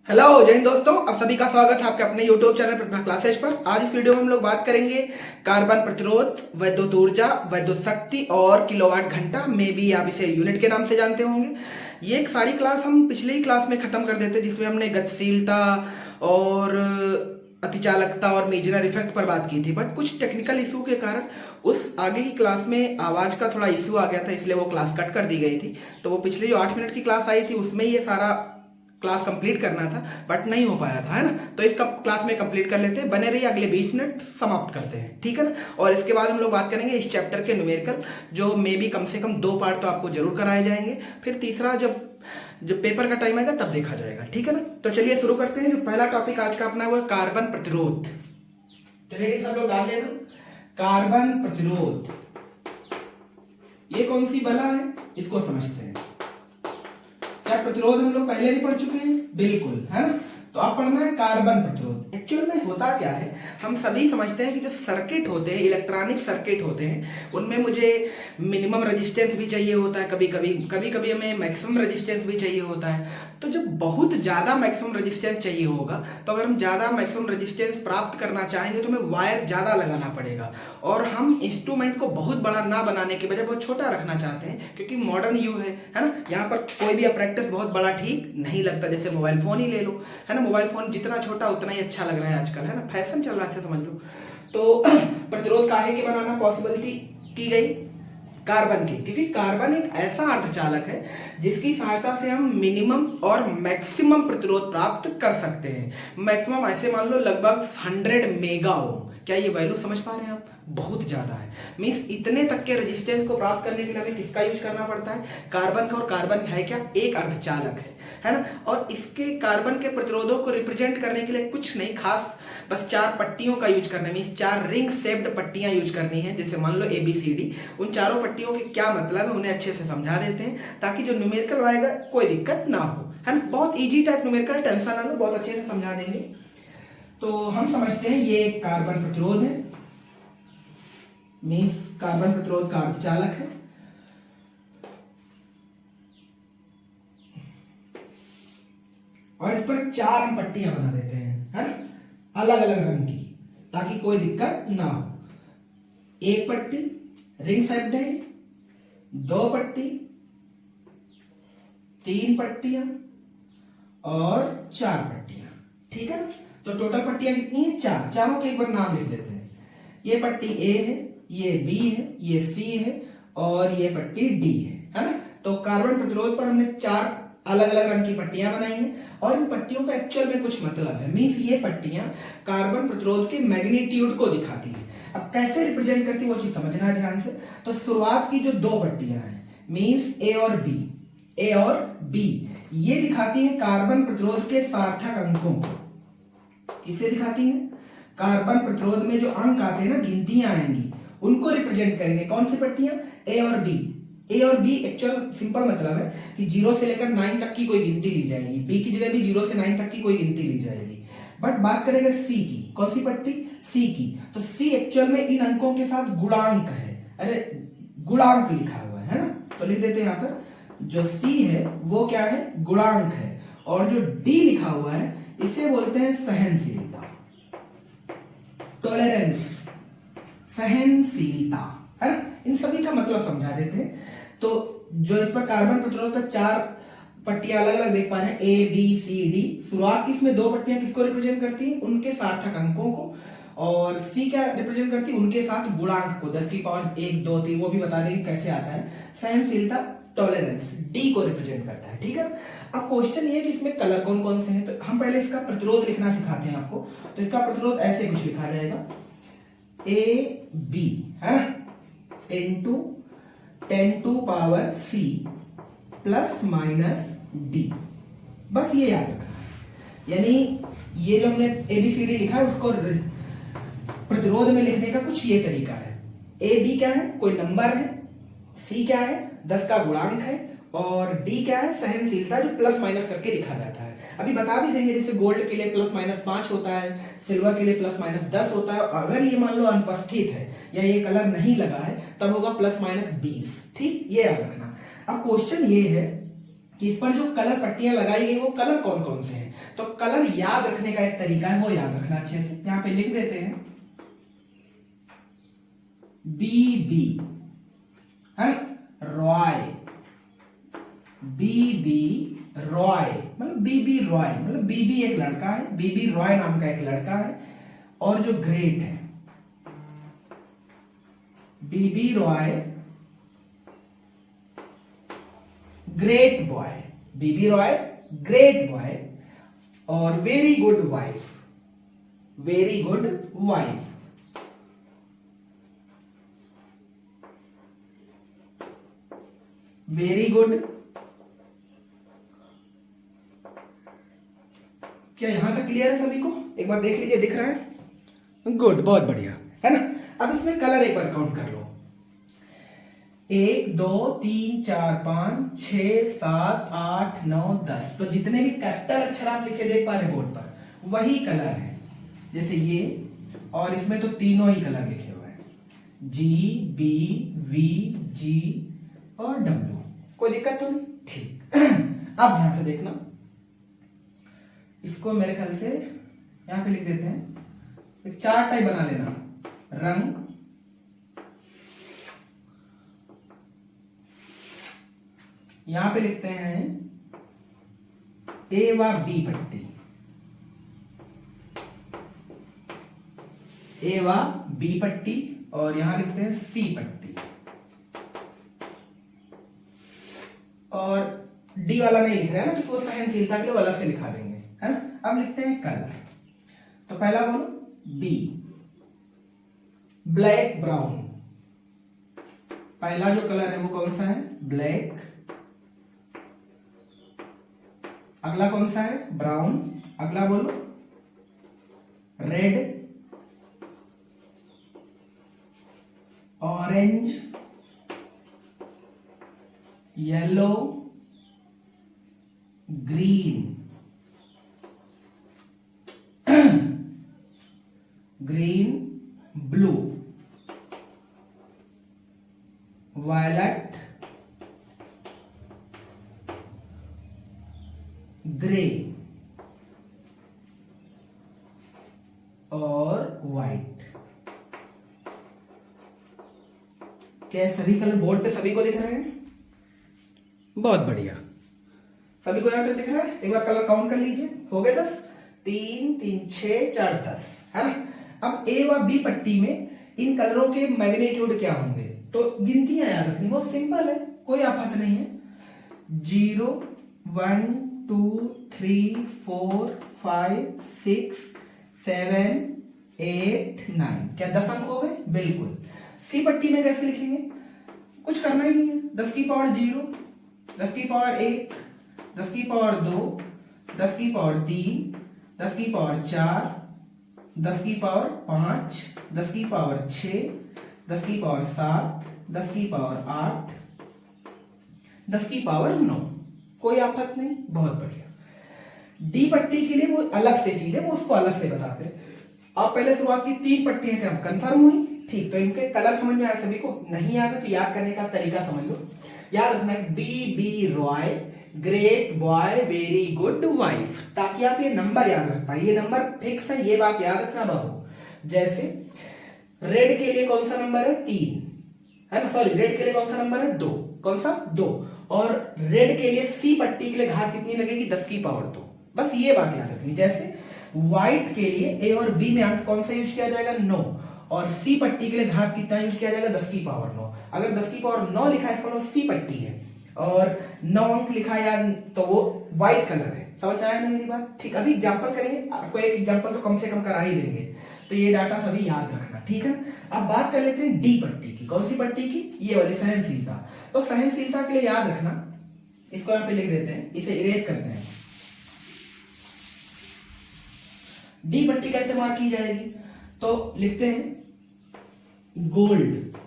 Hello जय हिंद दोस्तों, आप सभी का स्वागत है आपके अपने YouTube चैनल प्रतिभा क्लासेज पर। आज इस वीडियो में हम लोग बात करेंगे कार्बन प्रतिरोध, वैद्युत ऊर्जा, वैद्युत शक्ति और किलोवाट घंटा में भी आप इसे यूनिट के नाम से जानते होंगे। ये एक सारी क्लास हम पिछले ही क्लास में खत्म कर देते, जिसमें हमने गतिशीलता और अतिचालकता और मेजनर इफेक्ट पर बात की थी। बट कुछ टेक्निकल इशू के कारण उस आगे की क्लास में आवाज का थोड़ा इशू आ गया था, इसलिए वो क्लास कट कर दी गई थी। तो वो पिछले जो 8 मिनट की क्लास आई थी उसमें ये सारा क्लास कंप्लीट करना था, बट नहीं हो पाया था, है ना। तो इस क्लास में कंप्लीट कर लेते हैं, बने रहिए, अगले 20 मिनट समाप्त करते हैं, ठीक है ना। और इसके बाद हम लोग बात करेंगे इस चैप्टर के न्यूमेरिकल, जो मे भी कम से कम 2 पार्ट तो आपको जरूर कराए जाएंगे। फिर तीसरा जब पेपर का टाइम आएगा तब देखा जाएगा, ठीक है ना। तो चलिए शुरू करते हैं। जो पहला टॉपिक आज का अपना हुआ कार्बन प्रतिरोध। तो हेडिंग सब लोग डाल लेना, कार्बन प्रतिरोध। ये कौन सी बला है, इसको समझते हैं। क्या प्रतिरोध हम लोग पहले भी पढ़ चुके हैं, बिल्कुल, है ना। तो आप पढ़ना है कार्बन प्रतिरोध। एक्चुअल में होता क्या है, हम सभी समझते हैं कि जो सर्किट होते हैं, इलेक्ट्रॉनिक सर्किट होते हैं, उनमें मुझे मिनिमम रेजिस्टेंस भी चाहिए होता है, कभी कभी हमें मैक्सिमम रेजिस्टेंस भी चाहिए होता है। तो जब बहुत ज़्यादा मैक्सिमम रेजिस्टेंस चाहिए होगा, तो अगर हम ज़्यादा मैक्सिमम रेजिस्टेंस प्राप्त करना चाहेंगे तो हमें वायर ज़्यादा लगाना पड़ेगा। और हम इंस्ट्रूमेंट को बहुत बड़ा ना बनाने के बजाय बहुत छोटा रखना चाहते हैं, क्योंकि मॉडर्न युग है ना। यहाँ पर कोई भी अप्रेक्टिस बहुत बड़ा ठीक नहीं लगता। जैसे मोबाइल फ़ोन ही ले लो, है ना। मोबाइल फ़ोन जितना छोटा उतना ही अच्छा लग रहा है आजकल, है ना, फैशन चल रहा है, ऐसे समझ लो। तो प्रतिरोध काहे के बनाना पॉसिबिलिटी की गई, कार्बन की, क्योंकि कार्बन एक ऐसा अर्धचालक है जिसकी सहायता से हम मिनिमम और मैक्सिमम प्रतिरोध प्राप्त कर सकते हैं। मैक्सिमम ऐसे मान लो लगभग 100 मेगा ओम। क्या ये वैल्यू समझ पा रहे हैं आप, बहुत ज्यादा है। मींस इतने तक के रेजिस्टेंस को प्राप्त करने के लिए हमें किसका यूज करना पड़ता है, कार्बन का। और कार्बन है क्या, एक अर्धचालक है ना। और इसके कार्बन के प्रतिरोधों को रिप्रेजेंट करने के लिए कुछ नहीं खास, बस 4 पट्टियों का यूज करना है। मींस 4 रिंग शेप्ड पट्टियां यूज करनी है, जैसे मान लो ABCD। उन चारों पट्टियों के क्या मतलब है उन्हें अच्छे से समझा देते हैं, ताकि जो न्यूमेरिकल आएगा कोई दिक्कत ना हो, है ना। बहुत इजी टाइप न्यूमेरिकल, टेंशन ना लो, बहुत अच्छे से समझा देंगे। तो हम समझते हैं ये एक कार्बन प्रतिरोध है, मींस कार्बन प्रतिरोध का अर्धचालक है। और इस पर 4 हम पट्टियां बना देते हैं, है ना, अलग अलग रंग की, ताकि कोई दिक्कत ना हो। एक पट्टी रिंग शेप्ड है, 2 पट्टी, 3 पट्टियां और 4 पट्टियां, ठीक है ना। तो टोटल पट्टियां कितनी है, 4। चारों के एक बार नाम लिख देते हैं। ये पट्टी A है, ये B है, ये C है और ये पट्टी D है ना। तो कार्बन प्रतिरोध पर हमने 4 अलग अलग रंग की पट्टियां बनाई हैं, और इन पट्टियों का एक्चुअल में कुछ मतलब है। मींस ये पट्टियां कार्बन प्रतिरोध के मैग्नीट्यूड को दिखाती है। अब कैसे रिप्रेजेंट करती है वो चीज समझना है ध्यान से। तो शुरुआत की जो 2 पट्टियां हैं, मींस A और B, ये दिखाती है कार्बन प्रतिरोध के सार्थक अंकों को। किसे दिखाती है, कार्बन प्रतिरोध में जो अंक आते हैं ना, गिनतियां आएंगी, उनको रिप्रेजेंट करेंगे। कौन सी पट्टियां, A और B। ए और बी एक्चुअल सिंपल मतलब है कि 0 से लेकर 9 तक की कोई गिनती ली जाएगी। बी की जगह भी 0 से 9 तक की कोई गिनती ली जाएगी। बट बात करें अगर सी की, कौन सी पट्टी, सी की, तो सी एक्चुअल में इन अंकों के साथ गुणांक है। अरे गुणांक लिखा हुआ है ना, तो लिख देते हैं यहां पर, जो सी है वो क्या है, गुणांक है। और जो डी लिखा हुआ है इसे बोलते हैं सहनशीलता, टॉलरेंस, सहनशीलता, है ना। इन सभी का मतलब समझा देते हैं। तो जो इस पर कार्बन प्रतिरोध पर 4 पट्टियां अलग अलग देख पा रहे हैं, ABCD। शुरुआत की इसमें 2 पट्टियां किसको रिप्रेजेंट करती हैं, उनके सार्थक अंकों को। और C क्या रिप्रेजेंट करती है, उनके साथ गुणांक को, 10 की पावर 1 2 3, वो भी बता देंगे कैसे आता है। सहनशीलता, टॉलरेंस, D को रिप्रेजेंट करता है, ठीक है। अब क्वेश्चन ये है कि इसमें कलर कौन कौन से हैं। तो हम पहले इसका प्रतिरोध लिखना सिखाते हैं आपको। तो इसका प्रतिरोध ऐसे कुछ लिखा जाएगा, AB, है ना, into 10 to power C plus minus D। बस ये याद रखना। यानी ये जो हमने ABCD लिखा है उसको प्रतिरोध में लिखने का कुछ ये तरीका है। AB क्या है, कोई नंबर है, C क्या है, 10 का गुणांक है, और D क्या है, सहनशीलता, जो प्लस माइनस करके लिखा जाता है। अभी बता भी देंगे, जैसे गोल्ड के लिए प्लस माइनस 5 होता है, सिल्वर के लिए प्लस माइनस 10 होता है। अगर ये मान लो अनुपस्थित है या ये कलर नहीं लगा है, तब होगा प्लस माइनस 20, ठीक, ये याद रखना। अब क्वेश्चन ये है कि इस पर जो कलर पट्टियां लगाई गई वो कलर कौन कौन से हैं। तो कलर याद रखने का एक तरीका है, वो याद रखना अच्छे से। यहां पे लिख देते हैं बीबी, है रॉय, बीबी रॉय, मतलब बीबी रॉय, मतलब बीबी एक लड़का है, बीबी रॉय नाम का एक लड़का है, और जो ग्रेट है बीबी रॉय ग्रेट बॉय, बीबी रॉय ग्रेट बॉय, और very good wife, very good wife, very good. क्या यहां तक क्लियर है सभी को? एक बार देख लीजिए, दिख रहा है? गुड, बहुत बढ़िया, है ना। अब इसमें कलर एक बार काउंट कर लो, 1 2 3 4 5 6 7 8 9 10। तो जितने भी कैपिटल अक्षर आप लिखे देख पा रहे बोर्ड पर, वही कलर है। जैसे ये, और इसमें तो तीनों ही कलर लिखे हुए हैं, G B V G और W। कोई दिक्कत तो नहीं? ठीक। अब ध्यान से देखना, इसको मेरे ख्याल से यहां पे लिख देते हैं, एक चार टाइप बना लेना, रंग, यहां पे लिखते हैं ए व बी पट्टी, ए व बी पट्टी, और यहां लिखते हैं सी पट्टी, और डी वाला नहीं लिख रहे हैं ना, क्योंकि वो सहनशीलता के लिए अलग से लिखा देंगे, है ना। अब लिखते हैं कलर, तो पहला बोलो बी, ब्लैक ब्राउन, पहला जो कलर है वो कौन सा है? ब्लैक। अगला कौन सा है? ब्राउन। अगला बोलो red, orange, yellow, green, green, blue, violet, grey और व्हाइट। क्या सभी कलर बोर्ड पे सभी को दिख रहे हैं? बहुत बढ़िया, सभी को यहां तक दिख रहा है? एक बार कलर काउंट कर लीजिए, हो गए 10, 3 3 6 4 10, है ना। अब ए व बी पट्टी में इन कलरों के मैग्नीट्यूड क्या होंगे? तो गिनतियां याद रखनी, बहुत सिंपल है, कोई आफत नहीं है। 0 1 2 3 4 5 6 7 8 9। क्या 10 अंक हो गए? बिल्कुल। सी पट्टी में कैसे लिखेंगे? कुछ करना ही नहीं है, 10 की पावर 0, 10 की पावर 1, 10 की पावर 2, 10 की पावर 3, 10 की पावर 4, 10 की पावर 5, 10 की पावर 6, 10 की पावर 7, 10 की पावर 8, 10 की पावर 9। कोई आफत नहीं, बहुत बढ़िया। डी पट्टी के लिए वो अलग से चीज है, वो उसको अलग से बताते हैं। आप पहले शुरुआत की 3 पट्टियां क्या कंफर्म हुई? ठीक, तो इनके कलर समझ में आया सभी को? नहीं आया तो याद करने का तरीका समझ लो। याद रखना है B B Roy great boy very good wife, ताकि आप ये नंबर याद रख पाए। ये नंबर फिक्स है, ये बात याद रखना बाबू। जैसे रेड के लिए कौन सा नंबर है? 3, है ना। सॉरी, रेड के लिए कौन सा नंबर है? 2। कौन सा? 2। और रेड के लिए सी पट्टी के लिए घात कितनी लगेगी? 10 की पावर 2। बस ये बात याद रखनी। जैसे व्हाइट के लिए ए और बी में अंक कौन सा यूज किया जाएगा? 9, और सी पट्टी के लिए घात कितना यूज किया जाएगा? 10 की पावर 9। अगर 10 की पावर 9 लिखा है, इसका मतलब सी पट्टी है, और 9 अंक लिखा है यार, तो वो व्हाइट कलर है। समझ में आया ना मेरी बात? ठीक, अभी एग्जांपल करेंगे, आपको एक एग्जांपल तो कम से कम करा ही देंगे, तो ये डाटा सभी याद रखना, ठीक है। अब बात कर लेते हैं डी पट्टी की। कौन सी पट्टी की? ये वाली, सहनशीलता। तो सहनशीलता के लिए याद रखना, इसको यहाँ पे लिख देते हैं, इसे इरेज करते हैं। डी पट्टी कैसे मार्क की जाएगी? तो लिखते हैं गोल्ड।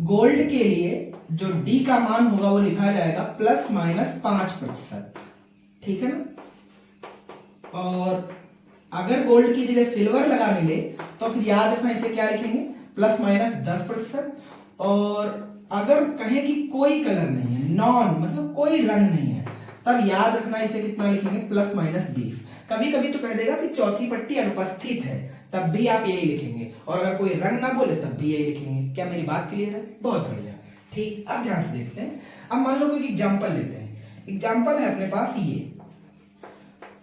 गोल्ड के लिए जो डी का मान होगा वो लिखा जाएगा ±5%, ठीक है ना। और अगर गोल्ड की जगह सिल्वर लगा मिले तो फिर याद रखना, इसे क्या लिखेंगे? ±10%। और अगर कहें कि कोई कलर नहीं है, नॉन मतलब कोई रंग नहीं है, तब याद रखना इसे कितना लिखेंगे, प्लस माइनस 20। कभी कभी तो कह देगा कि चौथी पट्टी अनुपस्थित है, तब भी आप यही लिखेंगे, और अगर कोई रंग ना बोले तब भी यही लिखेंगे। क्या मेरी बात क्लियर है? बहुत बढ़िया। ठीक, अब ध्यान से देखते हैं। अब मान लो कोई एग्जाम्पल लेते हैं। एग्जाम्पल है अपने पास ये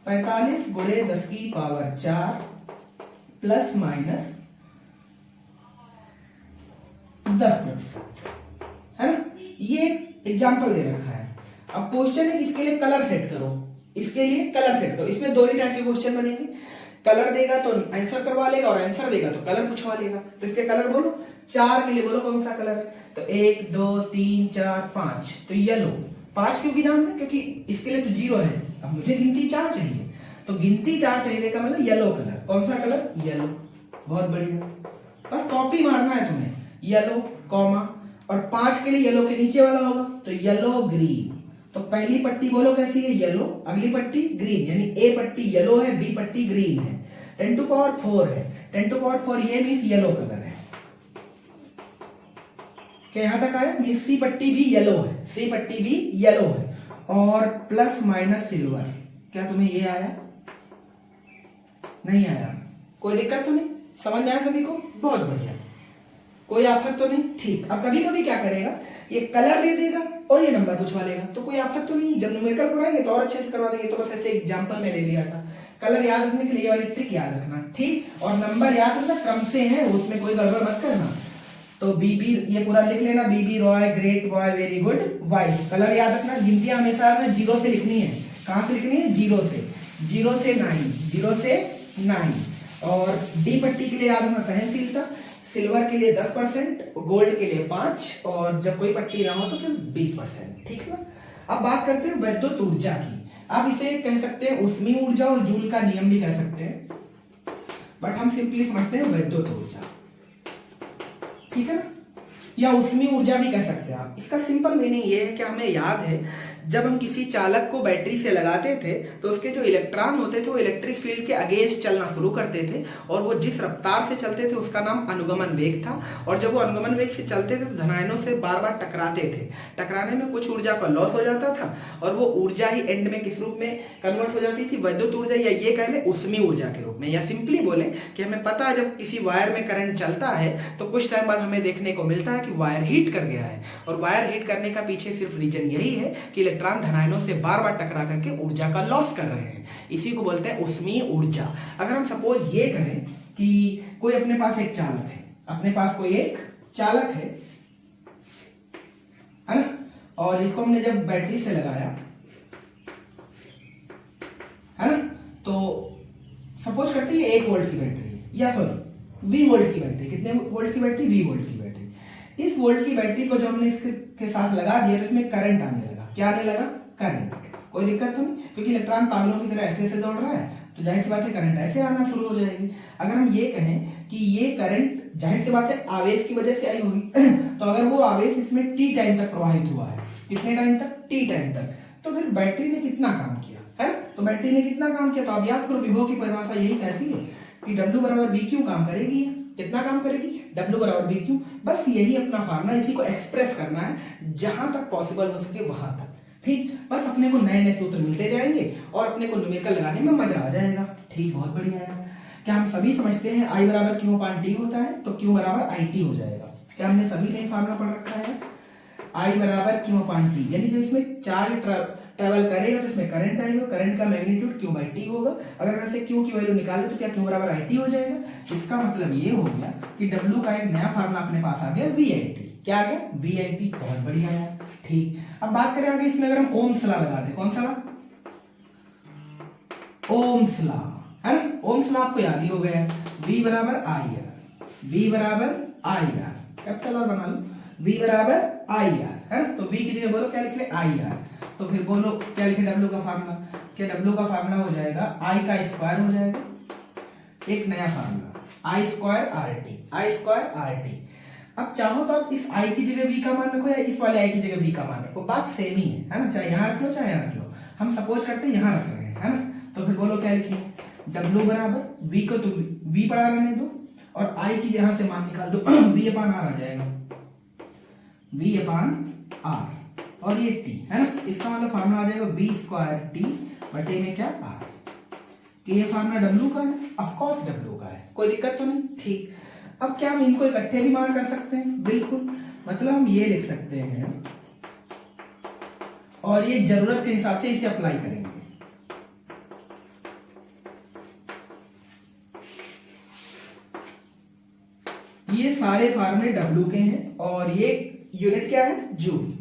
45 गुणे 10 की पावर 4 प्लस माइनस 10%, है ना। ये एग्जाम्पल दे रखा है। अब क्वेश्चन है कि इसके लिए कलर सेट करो, इसके लिए कलर सेट करो। इसमें दो ही टाइप के क्वेश्चन बनेंगे, कलर देगा तो आंसर करवा लेगा और आंसर देगा तो कलर पूछवा लेगा। तो इसके कलर बोलो, 4 के लिए बोलो कौन सा कलर है। तो 1 2 3 4 5, तो येलो। 5 क्यों गिना हमने? क्योंकि इसके लिए तो 0 है। अब मुझे गिनती 4 चाहिए, तो गिनती 4 चाहिए का मतलब येलो कलर। कौन सा कलर? येलो। बहुत बढ़िया, बस कॉपी मारना है तुम्हें, येलो कॉमा, और 5 के लिए येलो के नीचे वाला होगा तो येलो ग्रीन। तो पहली पट्टी बोलो कैसी है? येलो। अगली पट्टी ग्रीन, यानी ए पट्टी येलो है, बी पट्टी ग्रीन है। 10 टू पावर 4 है, 10 टू पावर 4 ये मींस येलो कलर है। क्या यहां तक आया? मींस सी पट्टी भी येलो है, सी पट्टी भी येलो है। और प्लस माइनस सिल्वर, क्या तुम्हें ये आया? नहीं आया? कोई दिक्कत तो नहीं? समझ में आया सभी को? बहुत बढ़िया, कोई आफत तो नहीं। ठीक, अब कभी कभी क्या करेगा, ये कलर दे देगा और ये नंबर पूछवा लेगा, तो कोई आफत तो नहीं। जब न्यूमेरिकल पढ़ाएंगे तो और अच्छे से करवा देंगे। तो बस ऐसे एग्जांपल में ले लिया था। कलर याद रखने के लिए वाली ट्रिक याद रखना, ठीक। और नंबर याद रखना, क्रम से है, उसमें कोई गड़बड़ मत करना। तो बीबी ये पूरा लिख लेना, B B Roy great boy very good wife. Colour याद रखना, गिनतियां हमेशा 0 से लिखनी है। कहां से लिखनी है? 0 से 9, 0 से 9। और डी पट्टी के लिए याद रखना सहनशीलता, सिल्वर के लिए 10%, गोल्ड के लिए 5, और जब कोई पट्टी ना हो तो फिर 20%, ठीक है ना। अब बात करते हैं वैद्युत ऊर्जा की। आप इसे कह सकते हैं ऊष्मीय ऊर्जा और जूल का नियम भी कह सकते हैं, बट हम सिंपली समझते हैं वैद्युत ऊर्जा, ठीक है ना, या ऊष्मीय ऊर्जा भी कह सकते हैं आप। इसका सिंपल मीनिंग ये है कि हमें याद है जब हम किसी चालक को बैटरी से लगाते थे तो उसके जो इलेक्ट्रॉन होते थे वो इलेक्ट्रिक फील्ड के अगेंस्ट चलना शुरू करते थे, और वो जिस रफ्तार से चलते थे उसका नाम अनुगमन वेग था। और जब वो अनुगमन वेग से चलते थे तो धनायनों से बार बार टकराते थे। टकराने में कुछ ऊर्जा का लॉस हो जाता था, और वो ऊर्जा ही एंड में किस रूप में कन्वर्ट हो जाती थी? वैद्युत ऊर्जा, या ये कह ले ऊष्मीय ऊर्जा के रूप में। या सिंपली बोले कि हमें पता है जब किसी वायर में करंट चलता है तो कुछ टाइम बाद हमें देखने को मिलता है कि वायर हीट कर गया है, और वायर हीट करने का पीछे सिर्फ रीजन यही है कि इलेक्ट्रॉन धनायनों से बार बार टकरा करके ऊर्जा का लॉस कर रहे हैं। इसी को बोलते हैं ऊष्मीय ऊर्जा। अगर हम सपोज ये करें कि कोई अपने पास एक चालक है, अपने पास कोई एक चालक है ना, और इसको हमने जब बैटरी से लगाया है ना, तो सपोज करते हैं 1 वोल्ट की बैटरी, या सॉरी V वोल्ट की बैटरी। कितने वोल्ट की बैटरी? V वोल्ट की बैटरी। इस वोल्ट की बैटरी को जब हमने इसके साथ लगा दिया तो इसमें करंट आने लगा। क्या आने लगा? करंट। कोई दिक्कत तो नहीं, क्योंकि इलेक्ट्रॉन पागलों की तरह ऐसे ऐसे दौड़ रहा है, तो जाहिर सी बात है करंट ऐसे आना शुरू हो जाएगी। अगर हम ये कहें कि ये करंट जाहिर सी बात है आवेश की वजह से आई होगी, तो अगर वो आवेश इसमें T टाइम तक प्रवाहित हुआ है, कितने टाइम तक? T टाइम तक, तो फिर बैटरी ने कितना काम किया है? तो बैटरी ने कितना काम किया? तो आप याद करो, विभव की परिभाषा यही कहती है कि W बराबर VQ काम करेगी। कितना काम करेगी? W बराबर VQ। बस यही अपना फार्मूला, इसी को एक्सप्रेस करना है जहां तक पॉसिबल हो सके वहां तक, ठीक। बस अपने को नए नए सूत्र मिलते जाएंगे और अपने को न्यूमेरिकल लगाने में मजा आ जाएगा, ठीक। बहुत बढ़िया है। क्या हम सभी समझते हैं I बराबर Q अपान T होता है, तो Q बराबर IT हो जाएगा। क्या हमने सभी ने फार्मूला पढ़ रखा है? I बराबर Q अपान T, यानी जब इसमें चार्ज ट्रेवल करेगा तो इसमें करंट आएगा, करंट का मैग्नीट्यूड Q बाई T होगा। अगर वैसे Q की वैल्यू निकाल दे तो क्या Q बराबर IT हो जाएगा। इसका मतलब ये हो गया कि W का एक नया फार्मूला अपने पास आ गया, VIT। क्या आ गया? VIT। बहुत बढ़िया है, ठीक। अब बात करें आगे, इसमें अगर हम ओम्स लॉ लगा दें, कौन सा लॉ? ओम्स लॉ, है ना। ओम्स लॉ आपको याद ही हो गया है, V बराबर IR, V बराबर IR, कैपिटल R बना लो, V बराबर IR, है ना। तो V की जगह बोलो क्या लिख ले? IR। तो फिर बोलो क्या लिखे W का फार्मूला? क्या W का फार्मूला हो जाएगा I का स्क्वायर हो जाएगा, एक नया formula I square RT, I square RT। अब चाहो तो आप इस I की जगह V का मान रखो या इस वाले I की जगह V का मान रखो, बात सेम ही है ना। चाहे यहाँ रख लो चाहे यहाँ रख लो, हम सपोज करते हैं यहाँ रख रहे हैं, है ना। तो फिर बोलो क्या लिखेंगे? W बराबर V को तो V पढ़ा रहने दो और I की यहाँ से मान निकाल दो, V अपान R आ जाएगा, V अपान R, और ये टी है ना, इसका मतलब फार्मूला आ जाएगा वी स्क्वायर टी बटे में क्या आर, कि ये फार्मूला डब्लू का है, ऑफकोर्स डब्लू का है, कोई दिक्कत तो नहीं। ठीक, अब क्या हम इनको इकट्ठे भी मार कर सकते हैं, बिल्कुल, मतलब हम ये लिख सकते हैं और ये जरूरत के हिसाब से इसे अप्लाई करेंगे। ये सारे फार्मूले डब्लू के हैं और ये यूनिट क्या है, जूल।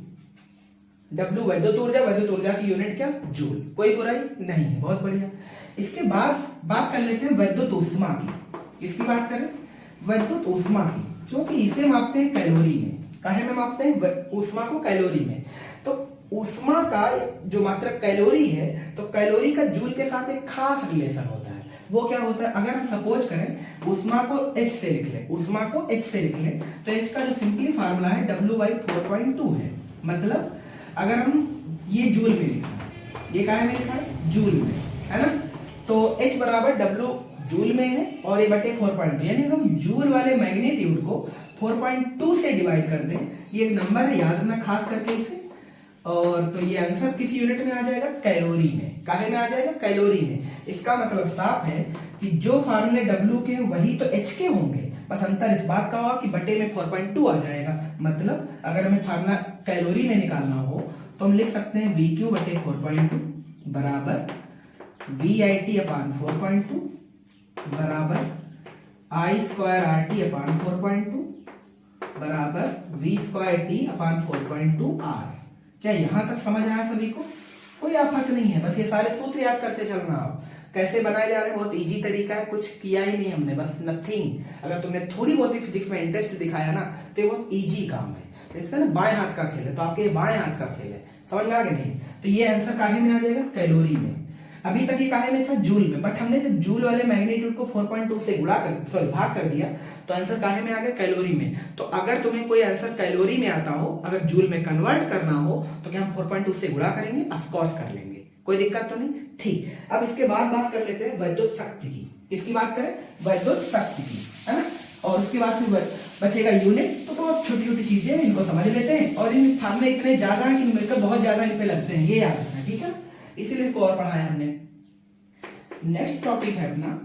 डब्लू वैद्युत ऊर्जा, वैद्युत ऊर्जा की यूनिट क्या, जूल, कोई बुराई नहीं है, बहुत बढ़िया। इसके बाद बात कर लेते हैं वैद्युत ऊष्मा की। किसकी बात करें, वैद्युत ऊष्मा की, जो कि इसे मापते हैं कैलोरी में। काहे में मापते हैं, ऊष्मा को कैलोरी में। तो ऊष्मा का जो मात्रक कैलोरी है, तो कैलोरी का जूल के साथ एक खास रिलेशन होता है। वो क्या होता है, अगर हम सपोज करें ऊष्मा को H से लिख लें, ऊष्मा को H से लिख लें, तो H का जो सिंपली फार्मूला है W/4.2 है। मतलब अगर हम ये जूल में लिखा है, ये काहे में लिखा है, जूल में, है ना, तो H बराबर W जूल में है और ये बटे 4.2, यानी हम जूल वाले मैग्नीट्यूड को 4.2 से डिवाइड कर दें, ये एक नंबर है, याद रखना खास करके इसे। और तो ये आंसर किस यूनिट में आ जाएगा, कैलोरी में। काहे में आ जाएगा, कैलोरी में। इसका मतलब साफ है कि जो फार्मूले W के हैं वही तो H के होंगे, बस अंतर इस बात का होगा कि बटे में 4.2 आ जाएगा। मतलब अगर हमें फार्मूला कैलोरी में निकालना हो तो हम लिख सकते हैं VQ बटे 4.2 बराबर VIT अपान 4.2 बराबर I स्क्वायर RT अपान 4.2 बराबर V स्क्वायर T अपान 4.2 R। क्या यहां तक समझ आया सभी को, कोई आफत नहीं है, बस ये सारे सूत्र याद करते चलना। आप कैसे बनाए जा रहे हैं, बहुत इजी तरीका है, कुछ किया ही नहीं हमने, बस नथिंग। अगर तुमने थोड़ी बहुत भी फिजिक्स में इंटरेस्ट दिखाया ना तो ये बहुत इजी काम है। इसका ना बाएं हाथ का खेल है, तो आपके बाएं हाथ का खेल है, समझ में आ गया नहीं। तो ये आंसर काहे में आ जाएगा, कैलोरी में। अभी तक ये काहे में था, जूल में, बट हमने जब जूल वाले मैग्नीट्यूड को 4.2 से भाग कर दिया तो आंसर काहे में आ गया, कैलोरी में। तो अगर तुम्हें कोई आंसर कैलोरी में आता हो, अगर जूल में कन्वर्ट करना हो, तो क्या हम 4.2 से गुणा करेंगे, ऑफ कोर्स कर लेंगे, कोई दिक्कत तो नहीं। ठीक, अब इसके बाद बात कर लेते हैं वैद्युत शक्ति की। इसकी बात करें, वैद्युत शक्ति की, है ना, और उसके बाद फिर बचेगा यूनिट। तो बहुत छोटी छोटी चीजें, इनको समझ लेते हैं, और इन फार्मूले इतने ज्यादा हैं कि मिलकर बहुत ज्यादा इन पे लगते हैं, ये याद रखना, ठीक है, इसीलिए इसको और पढ़ाया हमने। नेक्स्ट टॉपिक है अपना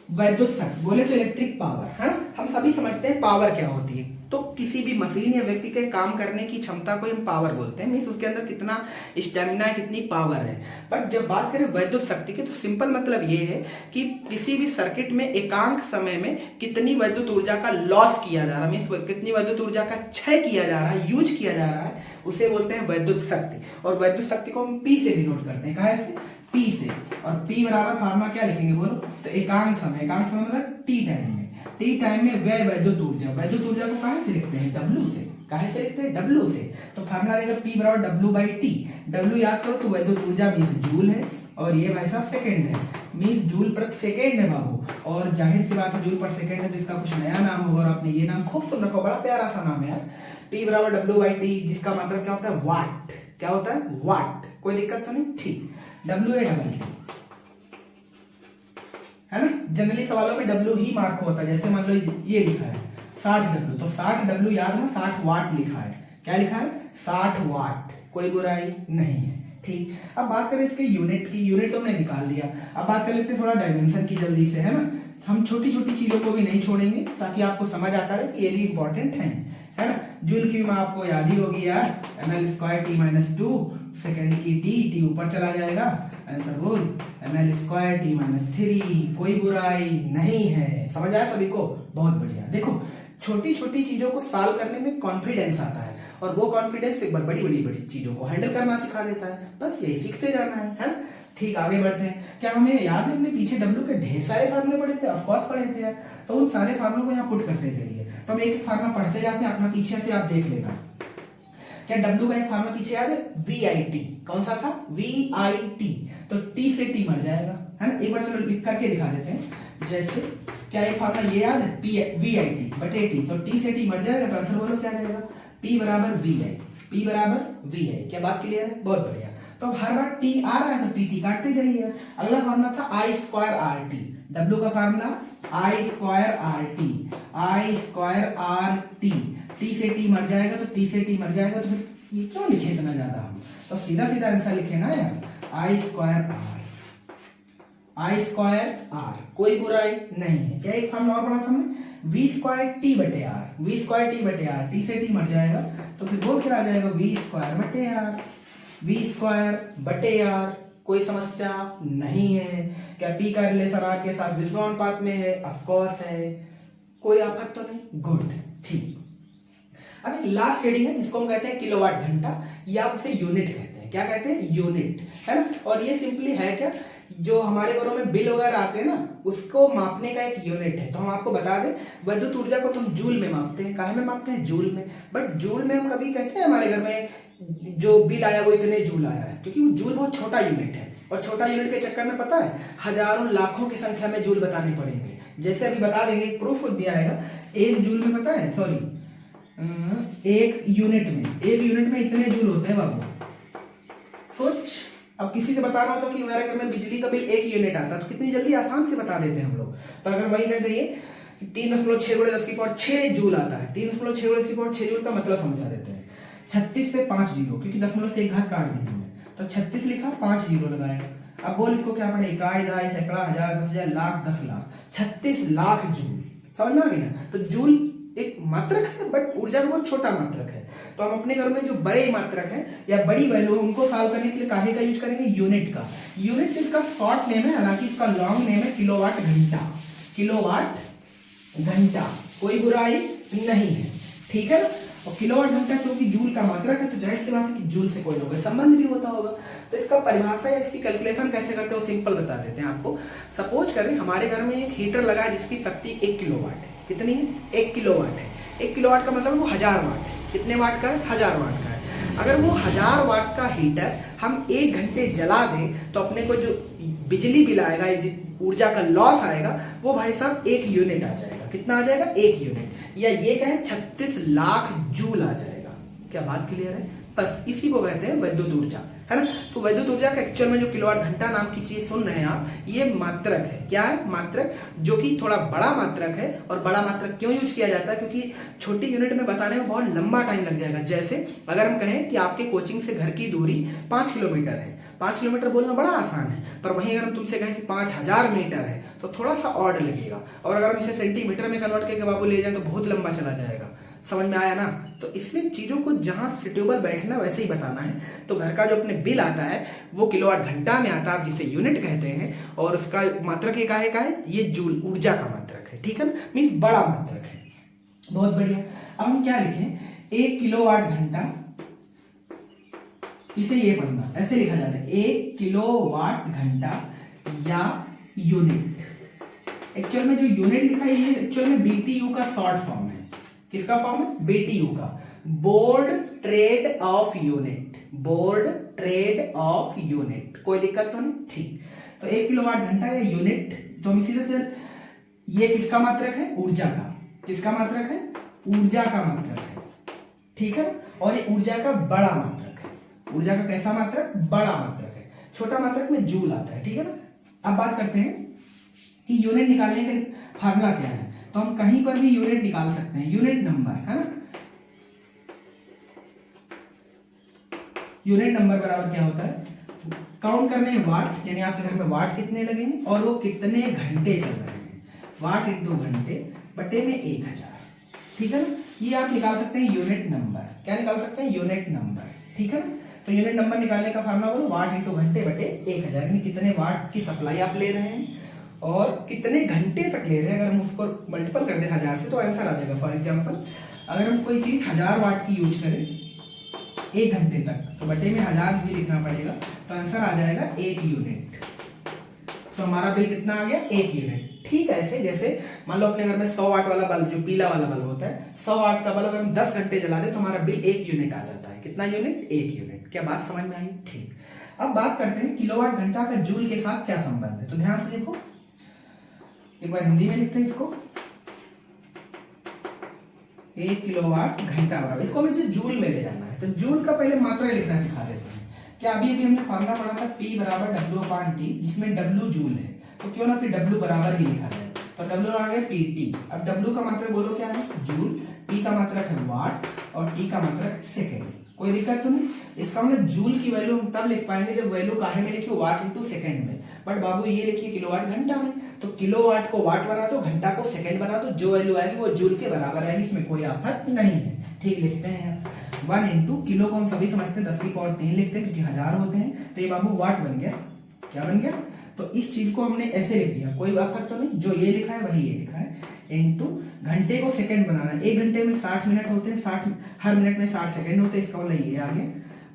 वैद्युत शक्ति, बोले तो इलेक्ट्रिक पावर, है ना। हम सभी समझते हैं पावर क्या होती है, तो किसी भी मशीन या व्यक्ति के काम करने की क्षमता को हम पावर बोलते हैं, मीन्स उसके अंदर कितना स्टेमिना है, कितनी पावर है। बट जब बात करें वैद्युत शक्ति की, तो सिंपल मतलब ये है कि किसी भी सर्किट में एकांक समय में कितनी वैद्युत ऊर्जा का लॉस किया जा रहा है, मीन्स कितनी वैद्युत ऊर्जा का क्षय किया जा रहा है, यूज किया जा रहा है, उसे बोलते हैं वैद्युत शक्ति। और वैद्युत शक्ति को हम P से डिनोट करते हैं, कहाँ से, P से। और P बराबर फार्मूला क्या लिखेंगे बोलो, तो एकांक समय, एकांक समय मतलब T टाइम में, T टाइम में व्यय वैद्युत ऊर्जा, वैद्युत ऊर्जा को कहाँ से लिखते हैं, W से। कहाँ से लिखते हैं, W से। तो फार्मूला देगा P बराबर W/T। W याद करो तो वैद्युत ऊर्जा मीन्स जूल है, और ये भाई साहब सेकेंड है, मीन्स जूल प्रति सेकेंड है बाबू। और जाहिर सी बात है जूल पर सेकेंड है तो इसका कुछ नया नाम होगा, और आपने ये नाम खूब सुन रखा, बड़ा प्यारा सा नाम है यार, P बराबर W/T, जिसका मतलब क्या होता है, वाट। क्या होता है, वाट, कोई दिक्कत तो नहीं। ठीक, W/T, है ना, जनरली सवालों में W ही मार्क होता है। जैसे मान लो ये लिखा है 60W, तो 60W याद ना, 60 वाट लिखा है। क्या लिखा है, 60 वाट, कोई बुराई नहीं है। ठीक, अब बात करें इसके यूनिट की, यूनिट तो हमने निकाल दिया। अब बात कर लेते हैं थोड़ा डायमेंशन की जल्दी से, है ना। हम छोटी छोटी चीजों को भी नहीं छोड़ेंगे ताकि आपको समझ आता रहे कि ये भी इंपॉर्टेंट है ना। जूल की मैं आपको याद ही होगी यार, ml²T-2, सेकेंड की T ऊपर चला जाएगा, आंसर बोल ml²T-3, कोई बुराई नहीं है। समझ आया सभी को, बहुत बढ़िया। देखो छोटी छोटी चीजों को सॉल्व करने में कॉन्फिडेंस आता है, और वो कॉन्फिडेंस एक बार बड़ी बड़ी चीजों को हैंडल करना सिखा देता है। बस यही सीखते जाना है ना। ठीक, आगे बढ़ते हैं। क्या हमें याद है, हमने पीछे W के ढेर सारे फार्मूले पढ़े थे, ऑफ कोर्स पढ़े थे यार। तो उन सारे फार्मूलों को यहाँ पुट करते जाइए। तो हम एक एक फार्मूला पढ़ते जाते हैं, अपना पीछे से आप देख लेना। क्या W का एक फार्मूला पीछे याद है, VIT, कौन सा था, VIT, तो T से T मर जाएगा, है ना। एक बार चलो लिख करके दिखा देते हैं। जैसे क्या एक फार्मूला ये याद है, VIT बटे T, तो T से T मर जाएगा, तो आंसर बोलो क्या जाएगा, P बराबर VI, P बराबर VI। क्या बात क्लियर है, बहुत बढ़िया। तो अब हर बार T आ रहा है तो T काटते जाइए। अगला फार्मूला था I²RT, W का फार्मूला I²RT, I²RT, टी से टी मर जाएगा तो टी से टी मर जाएगा, तो फिर ये क्यों लिखे इतना ज्यादा हम? तो सीधा सीधा आंसर लिखे ना यार, I square R, I square R, कोई बुराई नहीं है। क्या एक फॉर्मूला और पढ़ा था हमने, वी स्क्वायर टी बटे आर, वी स्क्वायर टी बटे आर, टी से टी मर जाएगा तो फिर वो क्या आ जाएगा, वी स्क्वायर बटे आर, वी स्क्वायर बटे आर। कोई समस्या नहीं है। क्या पी का रिलेशन आर के साथ विष्णु अनुपात में है? ऑफ कोर्स है, कोई आफत तो नहीं, गुड, ठीक। अब एक लास्ट रीडिंग है जिसको हम कहते हैं किलोवाट घंटा, या आप उसे यूनिट कहते हैं। क्या कहते हैं? यूनिट, है ना। और ये सिंपली है क्या, जो हमारे घरों में बिल वगैरह आते हैं ना, उसको मापने का एक यूनिट है। तो हम आपको बता दें, विद्युत ऊर्जा को तो हम जूल में मापते हैं। काहे में मापते हैं? जूल में। बट जूल में हम कभी कहते हैं हमारे घर में जो बिल आया वो इतने जूल आया है, क्योंकि वो जूल बहुत छोटा यूनिट है, और छोटा यूनिट के चक्कर में पता है हजारों लाखों की संख्या में जूल बताने पड़ेंगे। जैसे अभी बता देंगे, प्रूफ भी आएगा, एक जूल में पता है, सॉरी एक यूनिट में इतने जूल होते हैं बाबू। सोच, अब किसी से बताना हो तो कि हमारे घर में बिजली का बिल 1 यूनिट आता है, तो कितनी जल्दी आसान से बता देते हैं हम लोग। तो अगर वही कह देंगे 3.6 जूल आता है, 3.6 जूल का मतलब समझा देते हैं। 36 पे 5 जीरो, क्योंकि दशमलव से एक घात काट दी हमने, तो 36 लिखा, 5 जीरो लगाए। अब बोल इसको क्या पड़े, इकाई, दहाई, सैकड़ा, हजार, 10,000, लाख, 10 लाख, 36 लाख जूल। समझ में आ गई ना। तो जूल एक मात्रक है, बट ऊर्जा का बहुत छोटा मात्रक है। तो हम अपने घर में जो बड़े मात्रक है या बड़ी वैल्यू, उनको सॉल्व करने के लिए काहे का यूज करेंगे? यूनिट का। यूनिट इसका शॉर्ट नेम है, हालांकि इसका लॉन्ग नेम है किलोवाट घंटा। किलोवाट घंटा, कोई बुराई नहीं है, ठीक है ना। और किलोवाट घंटा क्योंकि जूल का मात्रक है, तो जाहिर सी बात है कि जूल से कोई ना कोई संबंध भी होता होगा। तो इसका परिभाषा या इसकी कैलकुलेशन कैसे करते हैं वो सिंपल बता देते हैं आपको। सपोज करें हमारे घर में एक हीटर लगा है जिसकी शक्ति 1 किलोवाट है। कितनी है? 1 किलोवाट है। 1 किलोवाट का मतलब वो 1000 वाट है। कितने वाट का है? 1000 वाट का है। अगर वो 1000 वाट का हीटर हम 1 घंटे जला दें तो अपने को जो बिजली बिल आएगा, ऊर्जा का लॉस आएगा, वो भाई साहब 1 यूनिट आ जाएगा। कितना आ जाएगा? 1 यूनिट, या ये कहें 36 लाख जूल आ जाएगा। क्या बात क्लियर है? बस इसी को कहते हैं विद्युत ऊर्जा, है ना। तो विद्युत ऊर्जा का एक्चुअल में जो किलोवाट घंटा नाम की चीज सुन रहे हैं आप, ये मात्रक है। क्या है? मात्रक, जो कि थोड़ा बड़ा मात्रक है। और बड़ा मात्रक क्यों यूज किया जाता है? क्योंकि छोटी यूनिट में बताने में बहुत लंबा टाइम लग जाएगा। जैसे अगर हम कहें कि आपके कोचिंग से घर की दूरी 5 किलोमीटर है, 5 किलोमीटर बोलना बड़ा आसान है, पर वहीं अगर हम तुमसे कहें कि 5000 मीटर है तो थोड़ा सा ऑड लगेगा। और अगर हम इसे सेंटीमीटर में कन्वर्ट करके बाबू ले जाए तो बहुत लंबा चला जाएगा। समझ में आया ना। तो इसलिए चीजों को जहां सुटेबल बैठना वैसे ही बताना है। तो घर का जो अपने बिल आता है वो किलोवाट घंटा में आता है, जिसे यूनिट कहते हैं, और उसका मात्रक एक का है, ये जूल ऊर्जा का मात्रक है, ठीक है ना, मीन्स बड़ा मात्रक है। बहुत बढ़िया। अब हम क्या लिखें? 1 किलोवाट घंटा, इसे ये पढ़ना, ऐसे लिखा जाता है 1 किलोवाट घंटा या यूनिट। एक्चुअल में जो यूनिट लिखा है ये एक्चुअल में बीटीयू का शॉर्ट फॉर्म है। किसका फॉर्म है? बीटीयू का, board trade off unit. Board trade off unit, कोई दिक्कत तो नहीं, ठीक। तो 1 किलोवाट घंटा या यूनिट, तो हम सीधे से ये किसका मात्रक है? ऊर्जा का। किसका मात्रक है? ऊर्जा का मात्रक है, ठीक है। और ये ऊर्जा का बड़ा मात्रक है। ऊर्जा का कैसा मात्रक? बड़ा मात्रक है। छोटा मात्रक में जूल आता है, ठीक है ना। अब बात करते हैं कि यूनिट निकालने का फार्मूला क्या है। तो हम कहीं पर भी यूनिट निकाल सकते हैं, यूनिट नंबर, है ना। यूनिट नंबर बराबर क्या होता है? काउंट करने हैं वाट, यानी आपके घर में वाट कितने लगे हैं और वो कितने घंटे चल रहे हैं। वाट इंटू घंटे बटे में 1000, ठीक है ना। ये आप निकाल सकते हैं यूनिट नंबर। क्या निकाल सकते हैं? यूनिट नंबर, ठीक है ना। तो यूनिट नंबर निकालने का फार्मूला बोलो, वाट इंटू घंटे बटे 1000, यानी कितने वाट की सप्लाई आप ले रहे हैं और कितने घंटे तक ले रहे हैं। अगर हम उसको मल्टीपल कर दें 1000 से तो आंसर आ जाएगा। फॉर एग्जांपल अगर हम कोई चीज 1000 वाट की यूज करें 1 घंटे तक, तो बटे में 1000 भी लिखना पड़ेगा, तो आंसर आ जाएगा 1 यूनिट। तो हमारा बिल कितना आ गया? 1 यूनिट। ठीक ऐसे जैसे मान लो अपने घर में 100 वाट वाला बल्ब, जो पीला वाला बल्ब होता है, 100 वाट का बल्ब अगर हम 10 घंटे जला दें तो हमारा बिल 1 यूनिट आ जाता है। कितना यूनिट? 1 यूनिट। क्या बात समझ में आई? ठीक। अब बात करते हैं किलोवाट घंटा का जूल के साथ क्या संबंध है। तो ध्यान से देखो, एक बार हिंदी में लिखते हैं इसको। 1 किलोवाट घंटा बराबर, इसको हमें जूल में ले जाना है, तो जूल का पहले मात्रा लिखना सिखा देते हैं। क्या अभी हमने फार्मूला पढ़ा था P बराबर W/T, जिसमें W जूल है, तो क्यों ना फिर W बराबर ही लिखा जाए। तो W आ गया PT। अब W का मात्रा बोलो क्या है? जूल। P P का मात्रक है वाट और T का मात्रक है सेकेंड। कोई दिक्कत तो नहीं। इसका मतलब जूल की वैल्यू हम तब लिख पाएंगे जब वैल्यू काहे में लिखी वाट इंटू सेकेंड में, बट बाबू ये लिखिए किलोवाट घंटा में, तो किलोवाट को वाट बना दो, घंटा को सेकेंड बना दो, जो वैल्यू आएगी वो जूल के बराबर आएगी, इसमें कोई आफत नहीं है। ठीक लिखते हैं 1 इंटू किलो को हम सभी समझते हैं 10 की पावर 3 लिखते हैं क्योंकि हजार होते हैं, तो ये बाबू वाट बन गया। क्या बन गया? तो इस चीज को हमने ऐसे लिख दिया, कोई आफत तो नहीं, जो ये लिखा है वही ये लिखा है, इंटू घंटे को सेकंड बनाना है। एक घंटे में 60 मिनट होते हैं, 60 हर मिनट में 60 सेकंड होते हैं, इसका मतलब ये आ गया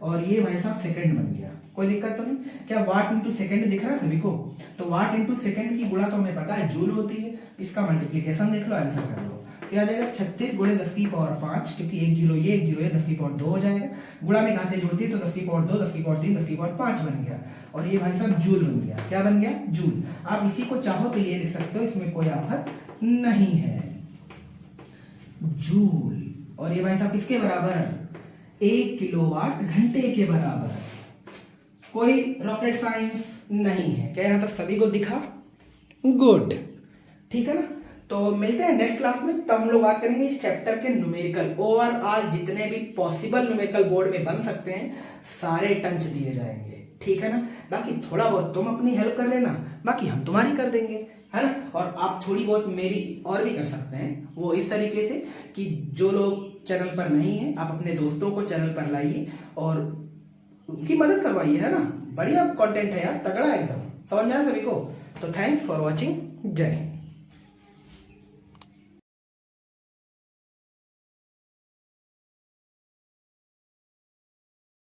और ये भाई साहब सेकंड बन गया। कोई दिक्कत तो नहीं। क्या वाट इंटू सेकंड दिख रहा है सभी को? तो वाट इंटू सेकंड की गुणा तो हमें पता है जूल होती है, इसका मल्टीप्लीकेशन देख लो, आंसर कर लो। क्या आ जाएगा 36 गुणे 10 की पावर 5, क्योंकि एक जीरो ये 10 की पावर 2 हो जाएगा, गुणा में घातें जुड़ती है तो 10 की पावर 2, 10 की पावर 3, 10 की पावर 5 बन गया और ये भाई साहब जूल बन गया। क्या बन गया? जूल। आप इसी को चाहो तो ये लिख सकते हो, इसमें कोई आफत नहीं है, जूल। और ये भाई साहब किसके बराबर? 1 किलोवाट घंटे के बराबर। कोई रॉकेट साइंस नहीं है। क्या यहां तक सभी को दिखा? गुड, ठीक है ना। तो मिलते हैं नेक्स्ट क्लास में, तब हम लोग बात करेंगे इस चैप्टर के न्यूमेरिकल। ओवरऑल जितने भी पॉसिबल न्यूमेरिकल बोर्ड में बन सकते हैं सारे टंच दिए जाएंगे, ठीक है ना। बाकी थोड़ा बहुत तुम अपनी हेल्प कर लेना, बाकी हम तुम्हारी कर देंगे, है ना। और आप थोड़ी बहुत मेरी और भी कर सकते हैं, वो इस तरीके से कि जो लोग चैनल पर नहीं है आप अपने दोस्तों को चैनल पर लाइए और उनकी मदद करवाइए, है ना। बढ़िया कंटेंट है यार, तगड़ा एकदम, समझ में आया सभी को। तो थैंक्स फॉर वॉचिंग, जय हिंद।